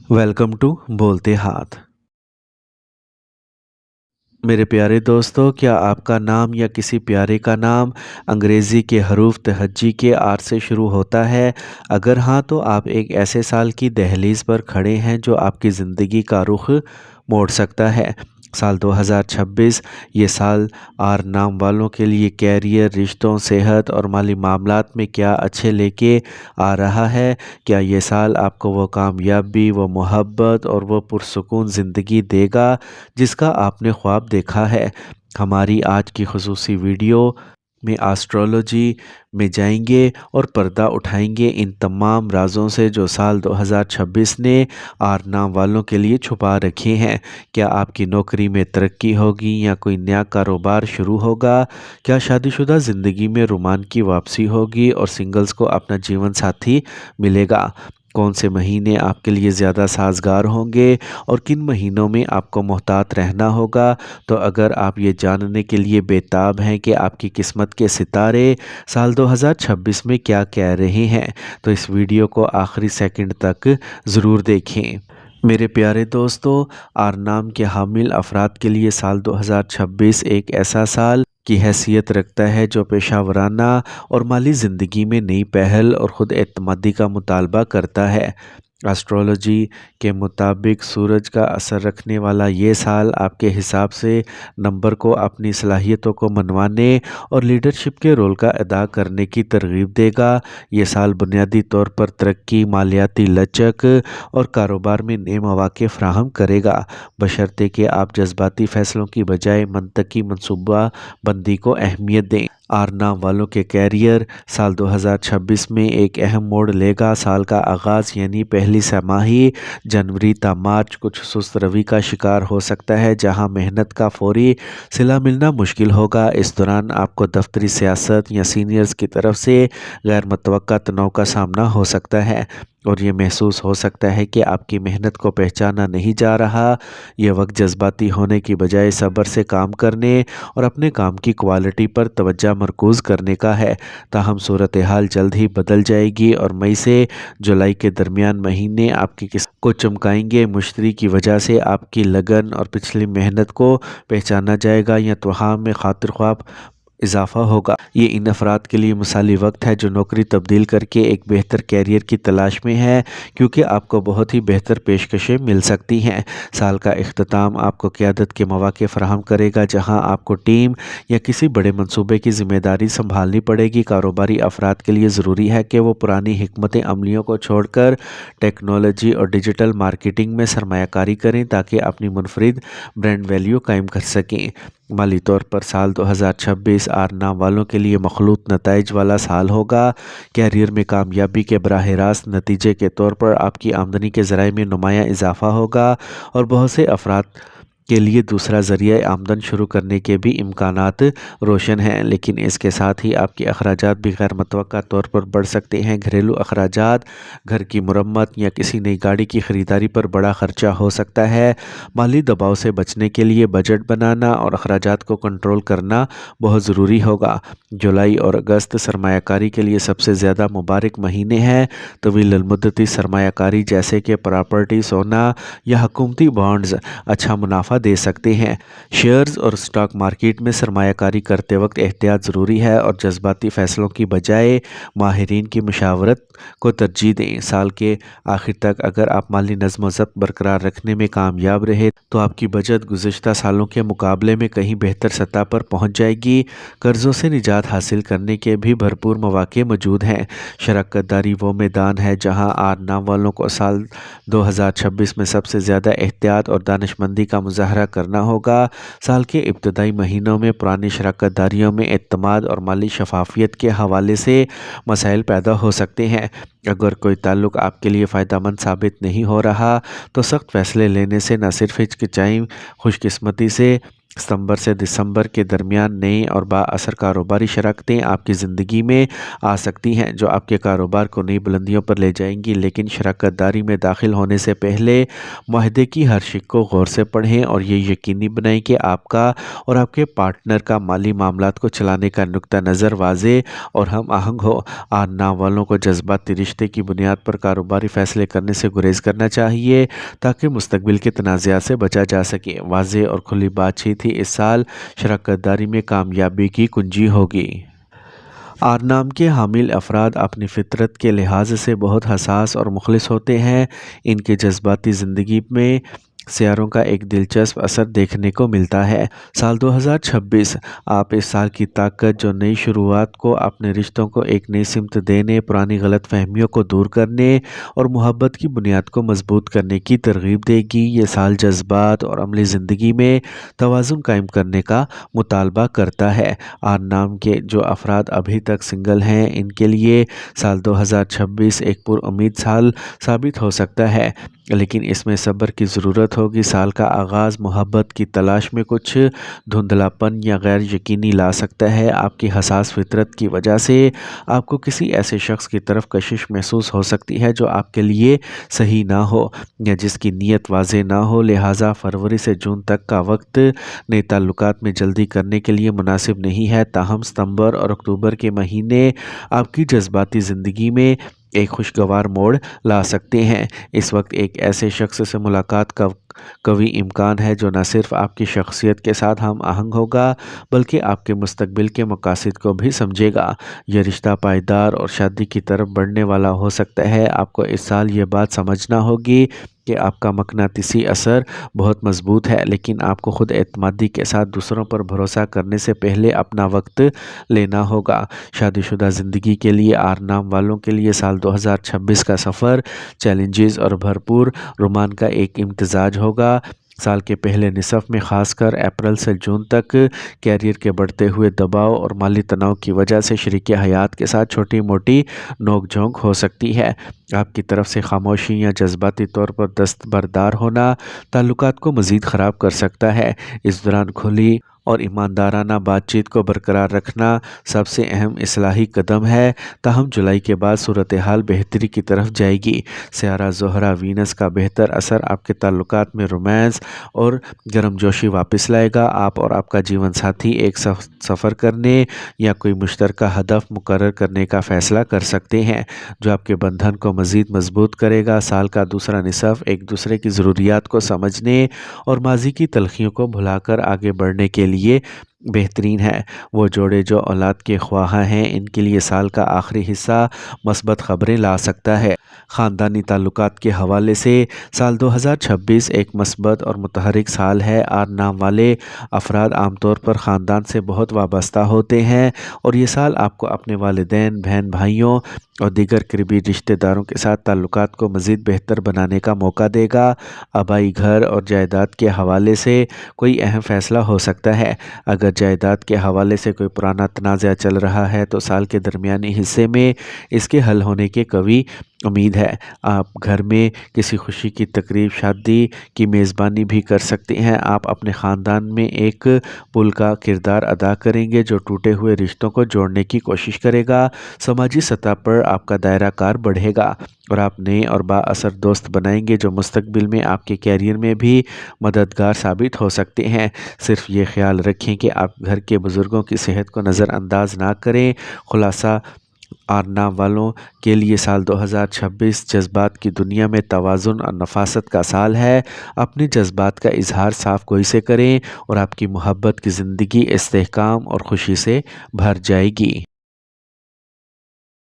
Welcome to बोलते हाथ। मेरे प्यारे दोस्तों, क्या आपका नाम या किसी प्यारे का नाम अंग्रेज़ी के हरूफ तहज्जी के आर से शुरू होता है? अगर हाँ, तो आप एक ऐसे साल की दहलीज़ पर खड़े हैं जो आपकी ज़िंदगी का रुख मोड़ सकता है। साल 2026 ये साल आर नाम वालों के लिए कैरियर, रिश्तों, सेहत और माली मामलात में क्या अच्छे लेके आ रहा है? क्या ये साल आपको वो कामयाबी, वो मोहब्बत और वो पुरसुकून ज़िंदगी देगा जिसका आपने ख्वाब देखा है? हमारी आज की ख़ुसूसी वीडियो में एस्ट्रोलॉजी में जाएंगे और पर्दा उठाएंगे इन तमाम राज़ों से जो साल 2026 ने आर नाम वालों के लिए छुपा रखे हैं। क्या आपकी नौकरी में तरक्की होगी या कोई नया कारोबार शुरू होगा? क्या शादीशुदा ज़िंदगी में रोमान की वापसी होगी और सिंगल्स को अपना जीवन साथी मिलेगा? कौन से महीने आपके लिए ज़्यादा साजगार होंगे और किन महीनों में आपको मोहतात रहना होगा? तो अगर आप ये जानने के लिए बेताब हैं कि आपकी किस्मत के सितारे साल 2026 में क्या कह रहे हैं, तो इस वीडियो को आखिरी सेकंड तक ज़रूर देखें। मेरे प्यारे दोस्तों, आर नाम के हामिल अफराद के लिए साल 2026 एक ऐसा साल की हैसियत रखता है जो पेशा वराना और माली ज़िंदगी में नई पहल और ख़ुद एतमादी का मुतालबा करता है। एस्ट्रोलॉजी के मुताबिक सूरज का असर रखने वाला ये साल आपके हिसाब से नंबर को अपनी सलाहियतों को मनवाने और लीडरशिप के रोल का अदा करने की तरगीब देगा। ये साल बुनियादी तौर पर तरक्की, मालियाती लचक और कारोबार में नए मौक़े फ़राहम करेगा, बशर्ते कि आप जज्बाती फ़ैसलों की बजाय मंतकी मनसूबा बंदी को अहमियत दें। आर नाम वालों के कैरियर साल 2026 में एक अहम मोड़ लेगा। साल का आगाज़ यानी पहली छमाही जनवरी ता मार्च कुछ सुस्त रवि का शिकार हो सकता है, जहां मेहनत का फौरी सिला मिलना मुश्किल होगा। इस दौरान आपको दफ्तरी सियासत या सीनियर्स की तरफ से गैर मुतवक्का तनाव का सामना हो सकता है और ये महसूस हो सकता है कि आपकी मेहनत को पहचाना नहीं जा रहा। यह वक्त जज्बाती होने की बजाय सब्र से काम करने और अपने काम की क्वालिटी पर तवज्जो मरकूज़ करने का है। ताहम सूरत हाल जल्द ही बदल जाएगी और मई से जुलाई के दरमियान महीने आपकी किस्मत को चमकाएंगे। मुश्तरी की वजह से आपकी लगन और पिछली मेहनत को पहचाना जाएगा या तोहाम में खातिर ख्वाह इजाफा होगा। ये इन अफराद के लिए मिसाली वक्त है जो नौकरी तब्दील करके एक बेहतर कैरियर की तलाश में है, क्योंकि आपको बहुत ही बेहतर पेशकशें मिल सकती हैं। साल का इख्तिताम आपको क़यादत के मौक़े फ़राहम करेगा, जहां आपको टीम या किसी बड़े मंसूबे की ज़िम्मेदारी संभालनी पड़ेगी। कारोबारी अफराद के लिए ज़रूरी है कि वो पुरानी हिकमत अमलियों को छोड़कर टेक्नोलॉजी और डिजिटल मार्केटिंग में सरमायाकारी करें ताकि अपनी मुनफरिद ब्रांड वैल्यू कायम कर सकें। माली तौर पर साल 2026 आर नाम वालों के लिए मखलूत नताइज वाला साल होगा। कैरियर में कामयाबी के बराह रास्त नतीजे के तौर पर आपकी आमदनी के ज़राए में नुमायाँ इजाफा होगा और बहुत से अफराद के लिए दूसरा ज़रिया आमदन शुरू करने के भी इम्कानात रोशन हैं, लेकिन इसके साथ ही आपके अखराजात भी गैर मुतवक्का तौर पर बढ़ सकते हैं। घरेलू अखराजात, घर की मुरम्मत या किसी नई गाड़ी की ख़रीदारी पर बड़ा खर्चा हो सकता है। माली दबाव से बचने के लिए बजट बनाना और अखराजात को कंट्रोल करना बहुत ज़रूरी होगा। जुलाई और अगस्त सरमायाकारी के लिए सबसे ज़्यादा मुबारक महीने हैं। तवील-उल-मुद्दती सरमायाकारी जैसे कि प्रॉपर्टी, सोना या हुकूमती बॉन्ड्स अच्छा मुनाफा दे सकते हैं। शेयर्स और स्टॉक मार्केट में सरमायाकारी करते वक्त एहतियात ज़रूरी है और जज्बाती फ़ैसलों की बजाय माहिरीन की मशावरत को तरजीह दें। साल के आखिर तक अगर आप माली नज़्म व ज़ब्त बरकरार रखने में कामयाब रहे तो आपकी बचत गुज़िश्ता सालों के मुकाबले में कहीं बेहतर सतह पर पहुँच जाएगी। कर्ज़ों से निजात हासिल करने के भी भरपूर मौक़े मौजूद हैं। शराकत दारी वो मैदान है जहाँ आर नाम वालों को साल 2026 में सबसे ज़्यादा एहतियात और दानिशमंदी का मुज़ाहरा करना होगा। साल के इब्तदाई महीनों में पुरानी शराकत दारियों में एतमाद और माली शफाफियत के हवाले से मसाइल पैदा हो सकते हैं। अगर कोई ताल्लुक़ आपके लिए फ़ायदेमंद साबित नहीं हो रहा तो सख्त फ़ैसले लेने से न सिर्फ हिचकिचाई खुशकिस्मती से ستمبر سے دسمبر کے درمیان نئی اور بااثر کاروباری شراکتیں آپ کی زندگی میں آ سکتی ہیں جو آپ کے کاروبار کو نئی بلندیوں پر لے جائیں گی، لیکن شراکت داری میں داخل ہونے سے پہلے معاہدے کی ہر شق کو غور سے پڑھیں اور یہ یقینی بنائیں کہ آپ کا اور آپ کے پارٹنر کا مالی معاملات کو چلانے کا نقطہ نظر واضح اور ہم آہنگ ہو۔ نام والوں کو جذباتی رشتے کی بنیاد پر کاروباری فیصلے کرنے سے گریز کرنا چاہیے تاکہ مستقبل کے تنازعات سے بچا جا سکے۔ واضح اور کھلی بات چیت ہی اس سال شراکت داری میں کامیابی کی کنجی ہوگی۔ نام کے حامل افراد اپنی فطرت کے لحاظ سے بہت حساس اور مخلص ہوتے ہیں۔ ان کے جذباتی زندگی میں سیاروں کا ایک دلچسپ اثر دیکھنے کو ملتا ہے۔ سال 2026 آپ اس سال کی طاقت جو نئی شروعات کو، اپنے رشتوں کو ایک نئی سمت دینے، پرانی غلط فہمیوں کو دور کرنے اور محبت کی بنیاد کو مضبوط کرنے کی ترغیب دے گی۔ یہ سال جذبات اور عملی زندگی میں توازن قائم کرنے کا مطالبہ کرتا ہے۔ نام کے جو افراد ابھی تک سنگل ہیں ان کے لیے سال 2026 ایک پر امید سال ثابت ہو سکتا ہے، لیکن اس میں صبر کی ضرورت ہوگی۔ سال کا آغاز محبت کی تلاش میں کچھ دھندلاپن یا غیر یقینی لا سکتا ہے۔ آپ کی حساس فطرت کی وجہ سے آپ کو کسی ایسے شخص کی طرف کشش محسوس ہو سکتی ہے جو آپ کے لیے صحیح نہ ہو یا جس کی نیت واضح نہ ہو، لہٰذا فروری سے جون تک کا وقت نئے تعلقات میں جلدی کرنے کے لیے مناسب نہیں ہے۔ تاہم ستمبر اور اکتوبر کے مہینے آپ کی جذباتی زندگی میں ایک خوشگوار موڑ لا سکتے ہیں۔ اس وقت ایک ایسے شخص سے ملاقات کا قوی امکان ہے جو نہ صرف آپ کی شخصیت کے ساتھ ہم آہنگ ہوگا بلکہ آپ کے مستقبل کے مقاصد کو بھی سمجھے گا۔ یہ رشتہ پائیدار اور شادی کی طرف بڑھنے والا ہو سکتا ہے۔ آپ کو اس سال یہ بات سمجھنا ہوگی کہ آپ کا مقناطیسی اثر بہت مضبوط ہے، لیکن آپ کو خود اعتمادی کے ساتھ دوسروں پر بھروسہ کرنے سے پہلے اپنا وقت لینا ہوگا۔ شادی شدہ زندگی کے لیے نام والوں کے لیے سال 2026 کا سفر چیلنجز اور بھرپور رومان کا ایک امتزاج ہوگا۔ سال کے پہلے نصف میں خاص کر اپریل سے جون تک کیریئر کے بڑھتے ہوئے دباؤ اور مالی تناؤ کی وجہ سے شریک حیات کے ساتھ چھوٹی موٹی نوک جھونک ہو سکتی ہے۔ آپ کی طرف سے خاموشی یا جذباتی طور پر دستبردار ہونا تعلقات کو مزید خراب کر سکتا ہے۔ اس دوران کھلی اور ایماندارانہ بات چیت کو برقرار رکھنا سب سے اہم اصلاحی قدم ہے۔ تاہم جولائی کے بعد صورتحال بہتری کی طرف جائے گی۔ سیارہ زہرہ وینس کا بہتر اثر آپ کے تعلقات میں رومانس اور گرم جوشی واپس لائے گا۔ آپ اور آپ کا جیون ساتھی ایک سفر کرنے یا کوئی مشترکہ ہدف مقرر کرنے کا فیصلہ کر سکتے ہیں جو آپ کے بندھن کو مزید مضبوط کرے گا۔ سال کا دوسرا نصف ایک دوسرے کی ضروریات کو سمجھنے اور ماضی کی تلخیوں کو بھلا کر آگے بڑھنے کے لیے بہترین ہے۔ وہ جوڑے جو اولاد کے خواہاں ہیں ان کے لیے سال کا آخری حصہ مثبت خبریں لا سکتا ہے۔ خاندانی تعلقات کے حوالے سے سال 2026 ایک مثبت اور متحرک سال ہے۔ نام والے افراد عام طور پر خاندان سے بہت وابستہ ہوتے ہیں اور یہ سال آپ کو اپنے والدین، بہن بھائیوں اور دیگر قریبی رشتہ داروں کے ساتھ تعلقات کو مزید بہتر بنانے کا موقع دے گا۔ آبائی گھر اور جائیداد کے حوالے سے کوئی اہم فیصلہ ہو سکتا ہے۔ اگر جائیداد کے حوالے سے کوئی پرانا تنازع چل رہا ہے تو سال کے درمیانی حصے میں اس کے حل ہونے کی قوی امید ہے۔ آپ گھر میں کسی خوشی کی تقریب، شادی کی میزبانی بھی کر سکتے ہیں۔ آپ اپنے خاندان میں ایک پل کا کردار ادا کریں گے جو ٹوٹے ہوئے رشتوں کو جوڑنے کی کوشش کرے گا۔ سماجی سطح پر آپ کا دائرہ کار بڑھے گا اور آپ نئے اور بااثر دوست بنائیں گے جو مستقبل میں آپ کے کیریئر میں بھی مددگار ثابت ہو سکتے ہیں۔ صرف یہ خیال رکھیں کہ آپ گھر کے بزرگوں کی صحت کو نظر انداز نہ کریں۔ خلاصہ، نام والوں کے لیے سال 2026 جذبات کی دنیا میں توازن اور نفاست کا سال ہے۔ اپنے جذبات کا اظہار صاف گوئی سے کریں اور آپ کی محبت کی زندگی استحکام اور خوشی سے بھر جائے گی۔